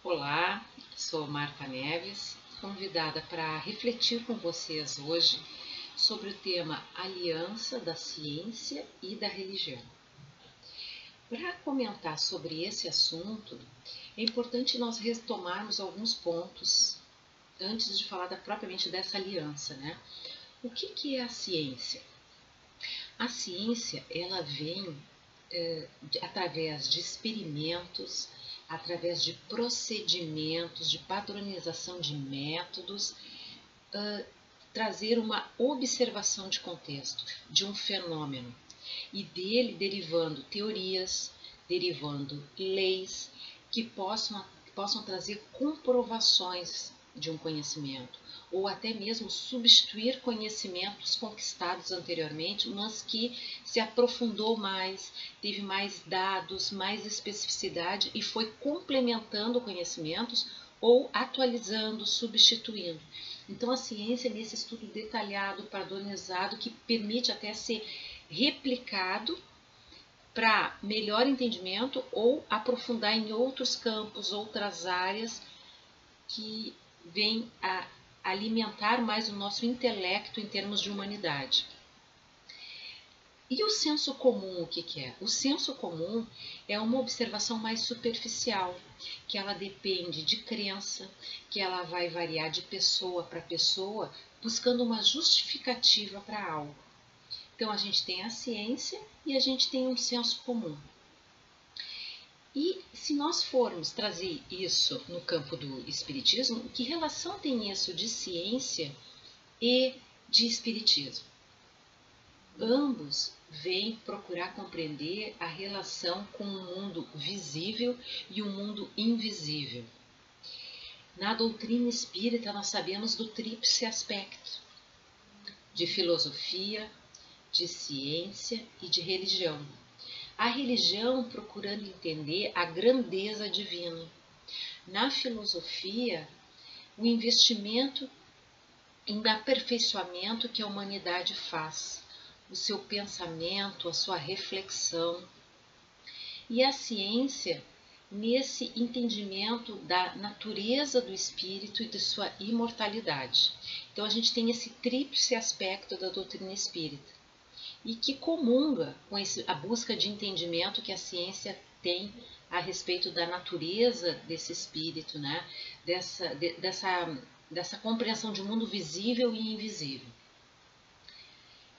Olá, sou Marta Neves, convidada para refletir com vocês hoje sobre o tema Aliança da Ciência e da Religião. Para comentar sobre esse assunto, é importante nós retomarmos alguns pontos antes de falar propriamente dessa aliança, né? O que é a ciência? A ciência, ela vem através de experimentos, através de procedimentos, de padronização de métodos, trazer uma observação de contexto, de um fenômeno, e dele derivando teorias, derivando leis que possam trazer comprovações de um conhecimento, ou até mesmo substituir conhecimentos conquistados anteriormente, mas que se aprofundou mais, teve mais dados, mais especificidade e foi complementando conhecimentos ou atualizando, substituindo. Então a ciência, nesse estudo detalhado, padronizado, que permite até ser replicado para melhor entendimento ou aprofundar em outros campos, outras áreas que vêm a alimentar mais o nosso intelecto em termos de humanidade. E o senso comum, o que é? O senso comum é uma observação mais superficial, que ela depende de crença, que ela vai variar de pessoa para pessoa, buscando uma justificativa para algo. Então a gente tem a ciência e a gente tem um senso comum. E se nós formos trazer isso no campo do espiritismo, que relação tem isso de ciência e de espiritismo? Ambos vêm procurar compreender a relação com o mundo visível e o mundo invisível. Na doutrina espírita nós sabemos do tríplice aspecto de filosofia, de ciência e de religião. A religião procurando entender a grandeza divina. Na filosofia, o investimento em aperfeiçoamento que a humanidade faz, o seu pensamento, a sua reflexão. E a ciência, nesse entendimento da natureza do espírito e de sua imortalidade. Então a gente tem esse tríplice aspecto da doutrina espírita, e que comunga com a busca de entendimento que a ciência tem a respeito da natureza desse espírito, né? dessa compreensão de mundo visível e invisível.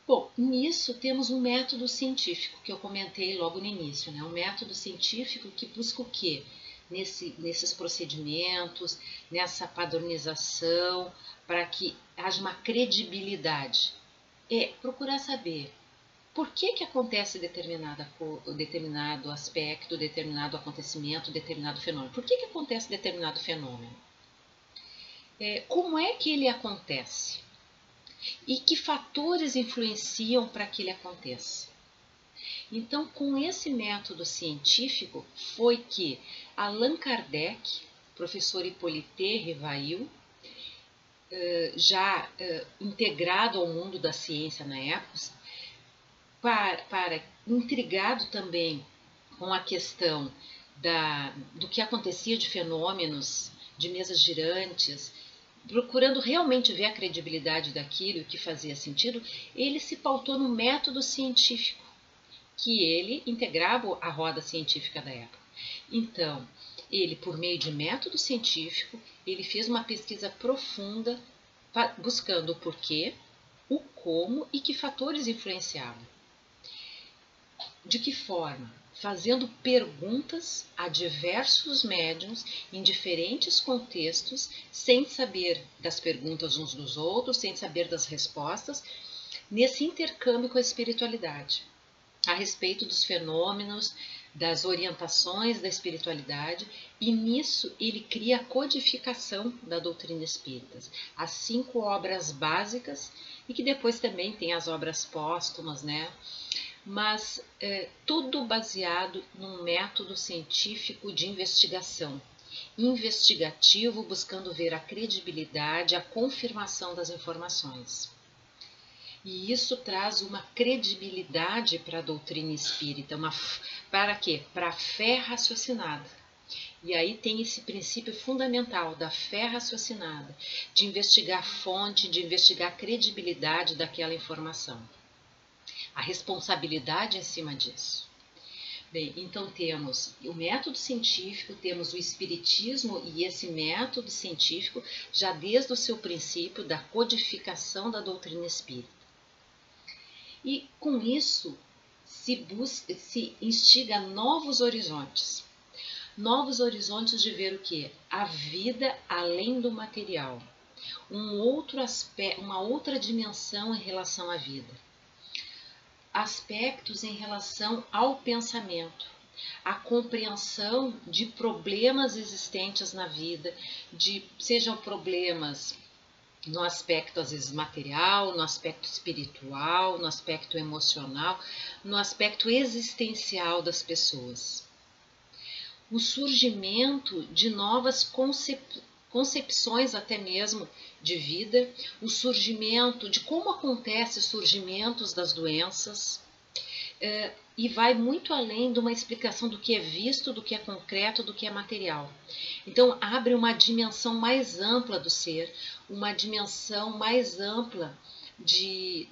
Bom, nisso temos um método científico que eu comentei logo no início, né? Um método científico que busca o quê? Nesses procedimentos, nessa padronização, para que haja uma credibilidade. É procurar saber por que acontece determinado aspecto, determinado acontecimento, determinado fenômeno. Por que acontece determinado fenômeno? Como é que ele acontece? E que fatores influenciam para que ele aconteça? Então, com esse método científico, foi que Allan Kardec, professor Hippolyte Rivail, já integrado ao mundo da ciência na época, intrigado também com a questão do que acontecia de fenômenos, de mesas girantes, procurando realmente ver a credibilidade daquilo e o que fazia sentido, ele se pautou no método científico, que ele integrava a roda científica da época. Então, ele, por meio de método científico, ele fez uma pesquisa profunda, buscando o porquê, o como e que fatores influenciavam. De que forma? Fazendo perguntas a diversos médiuns em diferentes contextos, sem saber das perguntas uns dos outros, sem saber das respostas, nesse intercâmbio com a espiritualidade, a respeito dos fenômenos, das orientações da espiritualidade, e nisso ele cria a codificação da doutrina espírita, as 5 obras básicas, e que depois também tem as obras póstumas, né? Mas tudo baseado num método científico de investigação, investigativo, buscando ver a credibilidade, a confirmação das informações. E isso traz uma credibilidade para a doutrina espírita. Para quê? Para a fé raciocinada. E aí tem esse princípio fundamental da fé raciocinada, de investigar a fonte, de investigar a credibilidade daquela informação, a responsabilidade em cima disso. Bem, então temos o método científico, temos o espiritismo, e esse método científico já desde o seu princípio da codificação da doutrina espírita. E com isso se instiga novos horizontes de ver o que? A vida além do material, um outro aspecto, uma outra dimensão em relação à vida. Aspectos em relação ao pensamento, a compreensão de problemas existentes na vida, sejam problemas no aspecto às vezes material, no aspecto espiritual, no aspecto emocional, no aspecto existencial das pessoas. O surgimento de novas concepções até mesmo de vida, o surgimento de como acontece os surgimentos das doenças, e vai muito além de uma explicação do que é visto, do que é concreto, do que é material. Então abre uma dimensão mais ampla do ser, uma dimensão mais ampla de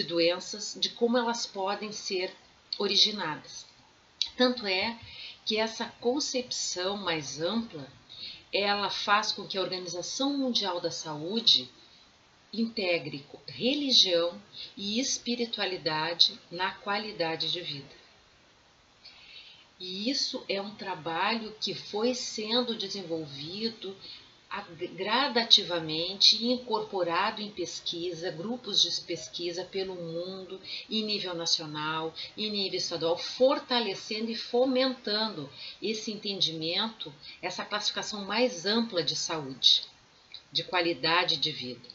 doenças, de como elas podem ser originadas. Tanto é que essa concepção mais ampla, ela faz com que a Organização Mundial da Saúde integre religião e espiritualidade na qualidade de vida. E isso é um trabalho que foi sendo desenvolvido gradativamente e incorporado em pesquisa, grupos de pesquisa pelo mundo, em nível nacional, em nível estadual, fortalecendo e fomentando esse entendimento, essa classificação mais ampla de saúde, de qualidade de vida.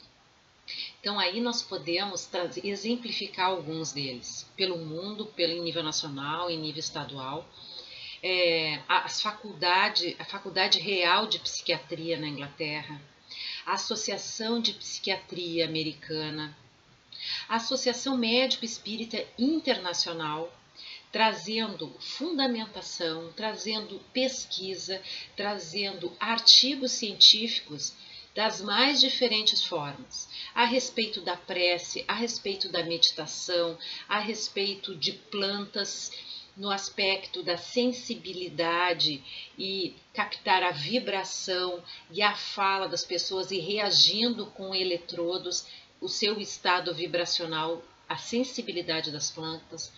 Então aí nós podemos exemplificar alguns deles, pelo mundo, pelo nível nacional, em nível estadual. A Faculdade Real de Psiquiatria na Inglaterra, a Associação de Psiquiatria Americana, a Associação Médico Espírita Internacional, trazendo fundamentação, trazendo pesquisa, trazendo artigos científicos das mais diferentes formas, a respeito da prece, a respeito da meditação, a respeito de plantas, no aspecto da sensibilidade e captar a vibração e a fala das pessoas e reagindo com eletrodos, o seu estado vibracional, a sensibilidade das plantas,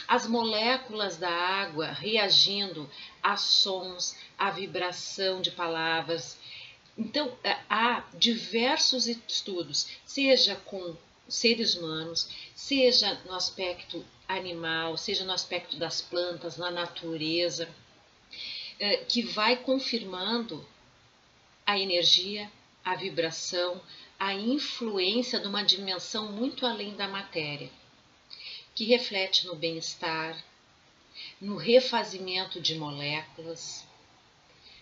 as moléculas da água reagindo a sons, a vibração de palavras. Então, há diversos estudos, seja com seres humanos, seja no aspecto animal, seja no aspecto das plantas, na natureza, que vai confirmando a energia, a vibração, a influência de uma dimensão muito além da matéria, que reflete no bem-estar, no refazimento de moléculas,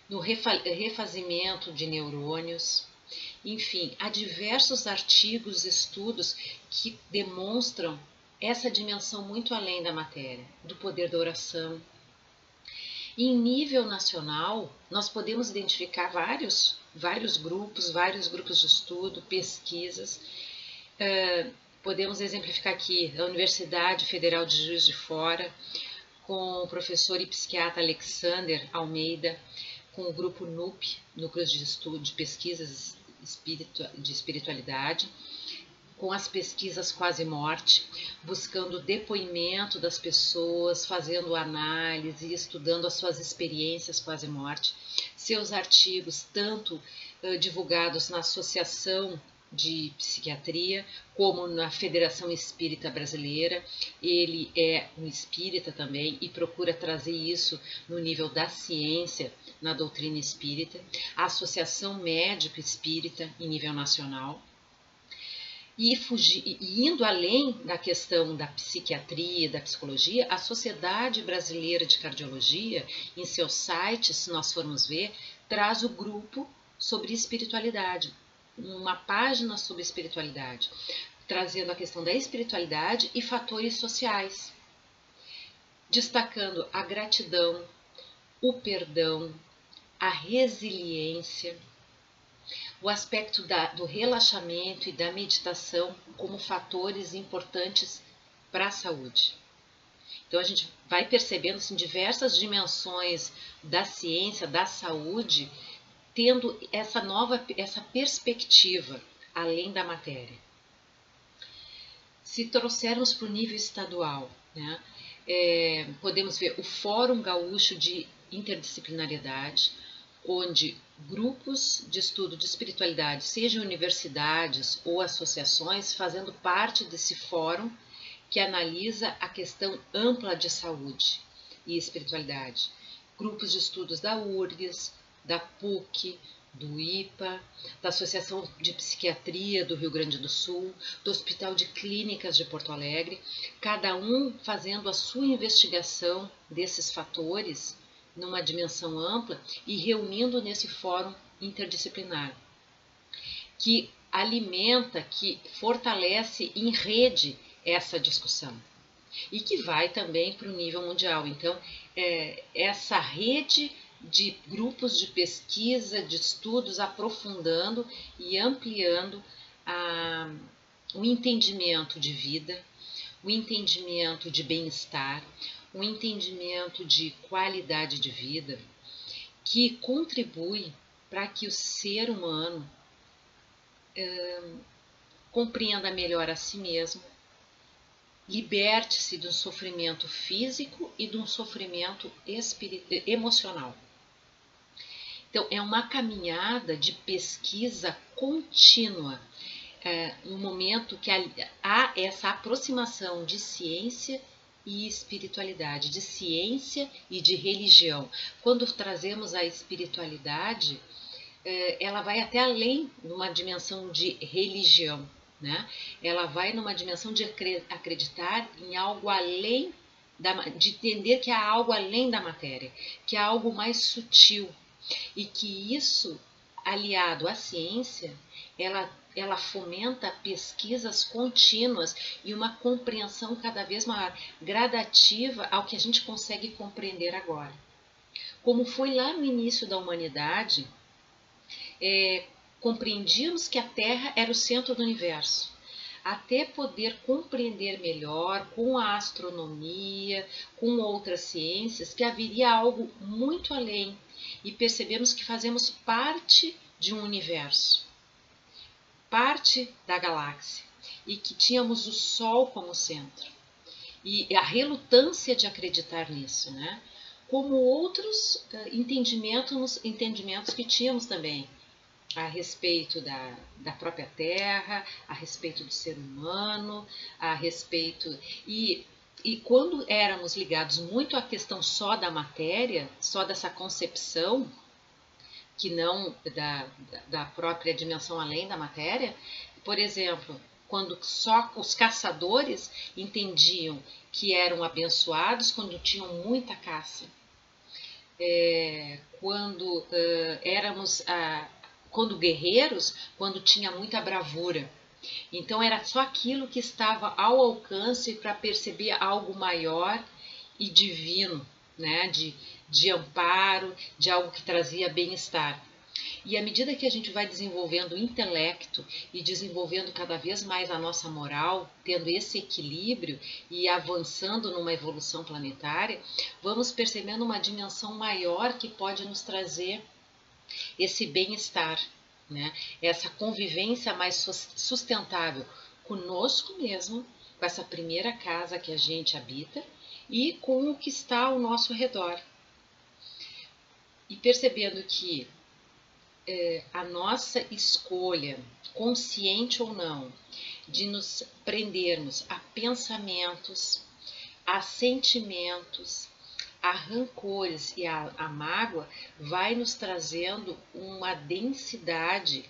no refazimento de neurônios. Enfim, há diversos artigos, estudos que demonstram essa dimensão muito além da matéria, do poder da oração. E em nível nacional, nós podemos identificar vários grupos de estudo, pesquisas. Podemos exemplificar aqui a Universidade Federal de Juiz de Fora, com o professor e psiquiatra Alexander Almeida, com o grupo NUP, Núcleos de Estudo de Pesquisas de Espiritualidade, com as pesquisas quase-morte, buscando o depoimento das pessoas, fazendo análise, estudando as suas experiências quase-morte, seus artigos tanto divulgados na Associação de Psiquiatria, como na Federação Espírita Brasileira. Ele é um espírita também e procura trazer isso no nível da ciência, na doutrina espírita, a Associação Médico Espírita em nível nacional. E indo além da questão da psiquiatria, da psicologia, a Sociedade Brasileira de Cardiologia, em seu site, se nós formos ver, traz o grupo sobre espiritualidade, uma página sobre espiritualidade, trazendo a questão da espiritualidade e fatores sociais, destacando a gratidão, o perdão, a resiliência, o aspecto do relaxamento e da meditação como fatores importantes para a saúde. Então a gente vai percebendo assim, diversas dimensões da ciência, da saúde, tendo essa perspectiva além da matéria. Se trouxermos para o nível estadual, né, podemos ver o Fórum Gaúcho de Interdisciplinariedade, onde grupos de estudo de espiritualidade, sejam universidades ou associações, fazendo parte desse fórum que analisa a questão ampla de saúde e espiritualidade. Grupos de estudos da URGS, da PUC, do IPA, da Associação de Psiquiatria do Rio Grande do Sul, do Hospital de Clínicas de Porto Alegre, cada um fazendo a sua investigação desses fatores numa dimensão ampla e reunindo nesse fórum interdisciplinar, que alimenta, que fortalece em rede essa discussão e que vai também para o nível mundial. Então, essa rede de grupos de pesquisa, de estudos, aprofundando e ampliando o entendimento de vida, o entendimento de bem-estar, o entendimento de qualidade de vida, que contribui para que o ser humano compreenda melhor a si mesmo, liberte-se do sofrimento físico e do sofrimento emocional. Então, é uma caminhada de pesquisa contínua, um momento que há essa aproximação de ciência e espiritualidade, de ciência e de religião. Quando trazemos a espiritualidade, ela vai até além de uma dimensão de religião, né? Ela vai numa dimensão de acreditar em algo além, de entender que há algo além da matéria, que há algo mais sutil, e que isso, aliado à ciência, ela fomenta pesquisas contínuas e uma compreensão cada vez maior, gradativa ao que a gente consegue compreender agora. Como foi lá no início da humanidade, compreendíamos que a Terra era o centro do universo, até poder compreender melhor com a astronomia, com outras ciências, que haveria algo muito além, e percebemos que fazemos parte de um universo, parte da galáxia, e que tínhamos o Sol como centro. E a relutância de acreditar nisso, né? Como outros entendimentos que tínhamos também, a respeito da própria Terra, a respeito do ser humano, a respeito... E quando éramos ligados muito à questão só da matéria, só dessa concepção, que não da própria dimensão além da matéria, por exemplo, quando só os caçadores entendiam que eram abençoados quando tinham muita caça, quando guerreiros, quando tinha muita bravura. Então era só aquilo que estava ao alcance para perceber algo maior e divino, né? de amparo, de algo que trazia bem-estar. E à medida que a gente vai desenvolvendo o intelecto e desenvolvendo cada vez mais a nossa moral, tendo esse equilíbrio e avançando numa evolução planetária, vamos percebendo uma dimensão maior que pode nos trazer esse bem-estar, né? Essa convivência mais sustentável conosco mesmo, com essa primeira casa que a gente habita e com o que está ao nosso redor. E percebendo que a nossa escolha, consciente ou não, de nos prendermos a pensamentos, a sentimentos, a rancores e a mágoa, vai nos trazendo uma densidade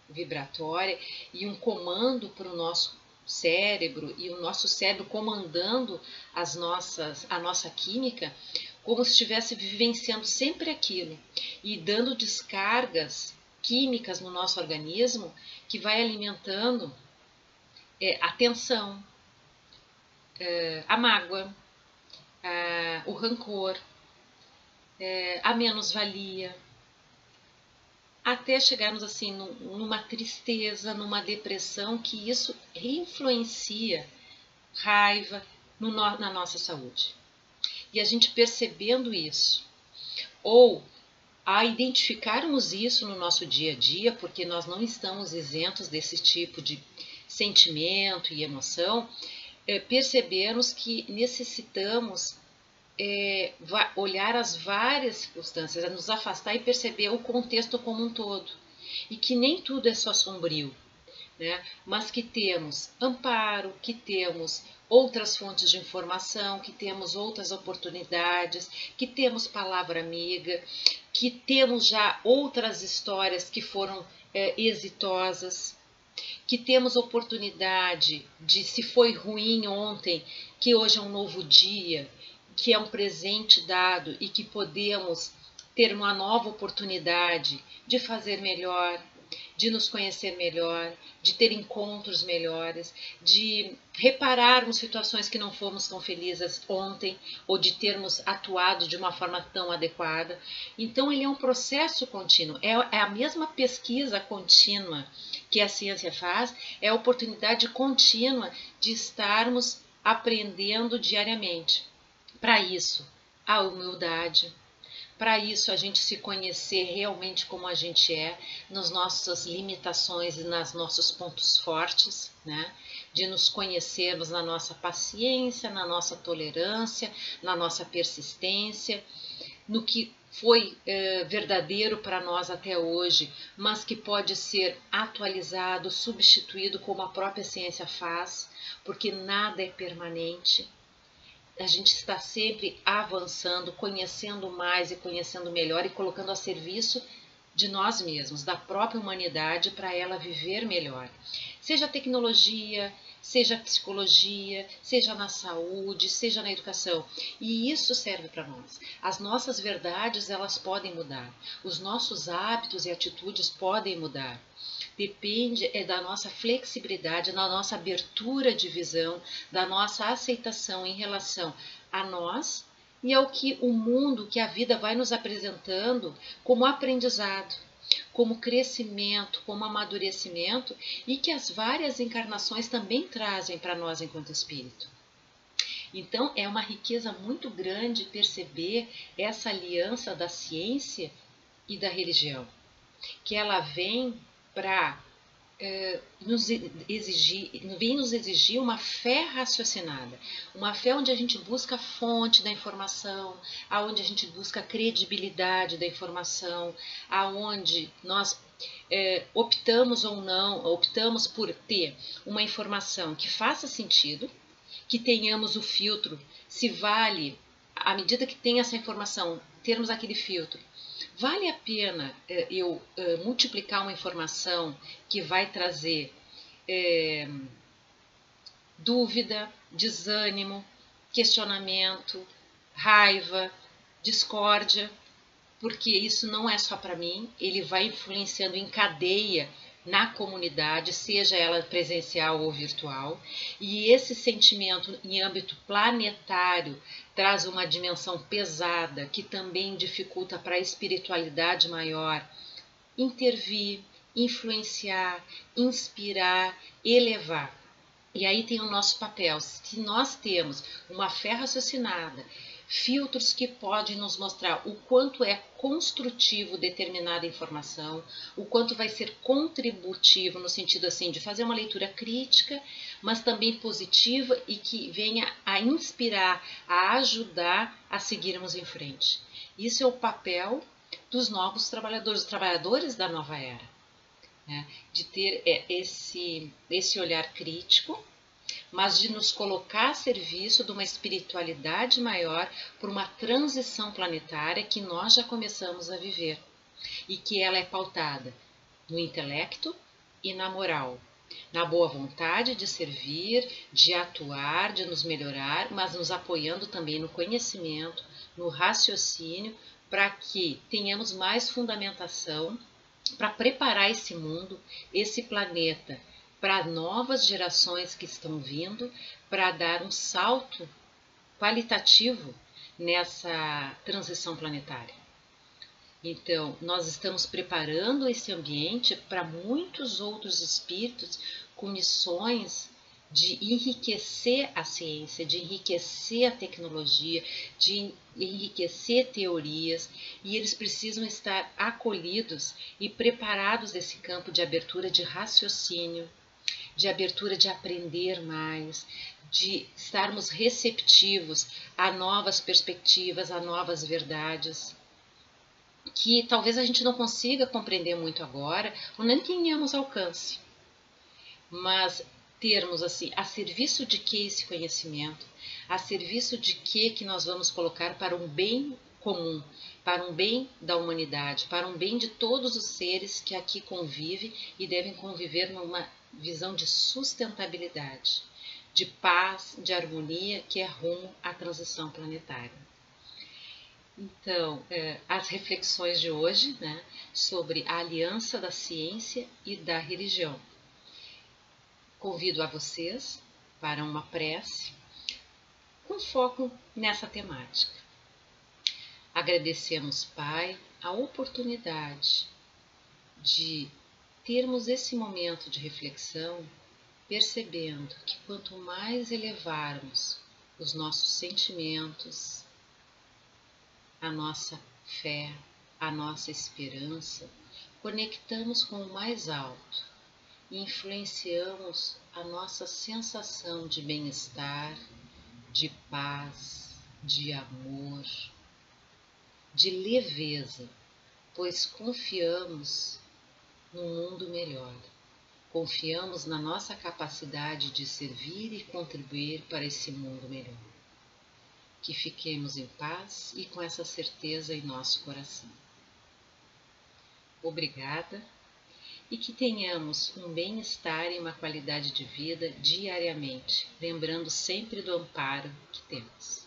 vibratória e um comando para o nosso cérebro, e o nosso cérebro comandando a nossa química, como se estivesse vivenciando sempre aquilo e dando descargas químicas no nosso organismo que vai alimentando a tensão, a mágoa, o rancor, a menos-valia, até chegarmos assim numa tristeza, numa depressão, que isso influencia raiva na nossa saúde. E a gente percebendo isso, ou a identificarmos isso no nosso dia a dia, porque nós não estamos isentos desse tipo de sentimento e emoção, percebermos que necessitamos olhar as várias circunstâncias, nos afastar e perceber o contexto como um todo. E que nem tudo é só sombrio, né? Mas que temos amparo, que temos outras fontes de informação, que temos outras oportunidades, que temos palavra amiga, que temos já outras histórias que foram exitosas, que temos oportunidade de, se foi ruim ontem, que hoje é um novo dia, que é um presente dado e que podemos ter uma nova oportunidade de fazer melhor, de nos conhecer melhor, de ter encontros melhores, de repararmos situações que não fomos tão felizes ontem ou de termos atuado de uma forma tão adequada. Então, ele é um processo contínuo, é a mesma pesquisa contínua que a ciência faz, é a oportunidade contínua de estarmos aprendendo diariamente. Para isso, a humildade. Para isso, a gente se conhecer realmente como a gente é, nas nossas limitações e nos nossos pontos fortes, né? De nos conhecermos na nossa paciência, na nossa tolerância, na nossa persistência, no que foi verdadeiro para nós até hoje, mas que pode ser atualizado, substituído, como a própria ciência faz, porque nada é permanente. A gente está sempre avançando, conhecendo mais e conhecendo melhor e colocando a serviço de nós mesmos, da própria humanidade, para ela viver melhor. Seja tecnologia, seja psicologia, seja na saúde, seja na educação. E isso serve para nós. As nossas verdades, elas podem mudar. Os nossos hábitos e atitudes podem mudar. Depende da nossa flexibilidade, da nossa abertura de visão, da nossa aceitação em relação a nós e ao que o mundo, que a vida vai nos apresentando como aprendizado, como crescimento, como amadurecimento, e que as várias encarnações também trazem para nós enquanto espírito. Então, é uma riqueza muito grande perceber essa aliança da ciência e da religião, que ela vem para nos exigir uma fé raciocinada, uma fé onde a gente busca a fonte da informação, aonde a gente busca a credibilidade da informação, aonde nós optamos ou não, optamos por ter uma informação que faça sentido, que tenhamos o filtro, se vale, à medida que tem essa informação, termos aquele filtro. Vale a pena eu multiplicar uma informação que vai trazer dúvida, desânimo, questionamento, raiva, discórdia, porque isso não é só para mim, ele vai influenciando em cadeia na comunidade, seja ela presencial ou virtual, e esse sentimento em âmbito planetário traz uma dimensão pesada que também dificulta para a espiritualidade maior intervir, influenciar, inspirar, elevar. E aí tem o nosso papel. Se nós temos uma fé raciocinada, filtros que podem nos mostrar o quanto é construtivo determinada informação, o quanto vai ser contributivo no sentido assim de fazer uma leitura crítica, mas também positiva e que venha a inspirar, a ajudar a seguirmos em frente. Isso é o papel dos novos trabalhadores, os trabalhadores da nova era, né? De ter esse olhar crítico, mas de nos colocar a serviço de uma espiritualidade maior por uma transição planetária que nós já começamos a viver e que ela é pautada no intelecto e na moral, na boa vontade de servir, de atuar, de nos melhorar, mas nos apoiando também no conhecimento, no raciocínio, para que tenhamos mais fundamentação para preparar esse mundo, esse planeta, para novas gerações que estão vindo, para dar um salto qualitativo nessa transição planetária. Então, nós estamos preparando esse ambiente para muitos outros espíritos com missões de enriquecer a ciência, de enriquecer a tecnologia, de enriquecer teorias, e eles precisam estar acolhidos e preparados nesse campo de abertura de raciocínio, de abertura de aprender mais, de estarmos receptivos a novas perspectivas, a novas verdades, que talvez a gente não consiga compreender muito agora, ou nem tenhamos alcance, mas termos assim, a serviço de que esse conhecimento, a serviço de que nós vamos colocar para um bem comum, para um bem da humanidade, para um bem de todos os seres que aqui convivem e devem conviver numa visão de sustentabilidade, de paz, de harmonia, que é rumo à transição planetária. Então, as reflexões de hoje, né, sobre a aliança da ciência e da religião. Convido a vocês para uma prece com foco nessa temática. Agradecemos, Pai, a oportunidade de termos esse momento de reflexão, percebendo que quanto mais elevarmos os nossos sentimentos, a nossa fé, a nossa esperança, conectamos com o mais alto e influenciamos a nossa sensação de bem-estar, de paz, de amor, de leveza, pois confiamos num mundo melhor. Confiamos na nossa capacidade de servir e contribuir para esse mundo melhor. Que fiquemos em paz e com essa certeza em nosso coração. Obrigada e que tenhamos um bem-estar e uma qualidade de vida diariamente, lembrando sempre do amparo que temos.